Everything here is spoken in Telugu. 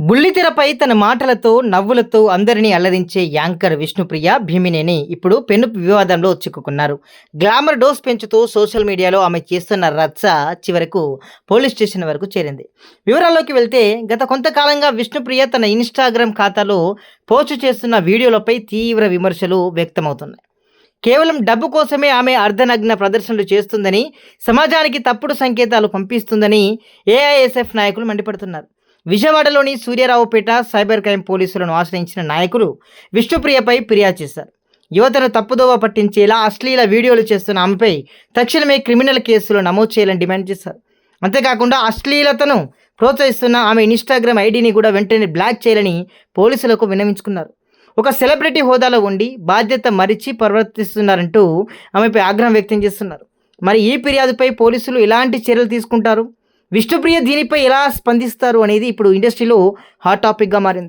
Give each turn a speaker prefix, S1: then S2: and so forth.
S1: బుల్లితెరపై తన మాటలతో, నవ్వులతో అందరినీ అల్లరించే యాంకర్ విష్ణుప్రియ భీమినేని ఇప్పుడు పెను వివాదంలో చిక్కుకున్నారు. గ్లామర్ డోస్ పెంచుతూ సోషల్ మీడియాలో ఆమె చేస్తున్న రచ్చ చివరకు పోలీస్ స్టేషన్ వరకు చేరింది. వివరాల్లోకి వెళ్తే గత కొంతకాలంగా విష్ణుప్రియ తన ఇన్‌స్టాగ్రామ్ ఖాతాలో పోస్టు చేస్తున్న వీడియోలపై తీవ్ర విమర్శలు వ్యక్తమవుతున్నాయి. కేవలం డబ్బు కోసమే ఆమె అర్ధనగ్న ప్రదర్శనలు చేస్తుందని, సమాజానికి తప్పుడు సంకేతాలు పంపిస్తుందని ఏఐఎస్ఎఫ్ నాయకులు మండిపడుతున్నారు. విజయవాడలోని సూర్యారావుపేట సైబర్ క్రైమ్ పోలీసులను ఆశ్రయించిన నాయకులు విష్ణుప్రియపై ఫిర్యాదు చేశారు. యువతను తప్పుదోవ పట్టించేలా అశ్లీల వీడియోలు చేస్తున్న ఆమెపై తక్షణమే క్రిమినల్ కేసులు నమోదు చేయాలని డిమాండ్ చేశారు. అంతేకాకుండా అశ్లీలతను ప్రోత్సహిస్తున్న ఆమె ఇన్‌స్టాగ్రామ్ ఐడిని కూడా వెంటనే బ్లాక్ చేయాలని పోలీసులకు విన్నవించుకున్నారు. ఒక సెలబ్రిటీ హోదాలో ఉండి బాధ్యత మరిచి ప్రవర్తిస్తున్నారంటూ ఆమెపై ఆగ్రహం వ్యక్తం చేస్తున్నారు. మరి ఈ ఫిర్యాదుపై పోలీసులు ఎలాంటి చర్యలు తీసుకుంటారు? విష్ణుప్రియ దీనిపై ఎలా స్పందిస్తారు అనేది ఇప్పుడు ఇండస్ట్రీలో హాట్ టాపిక్గా మారింది.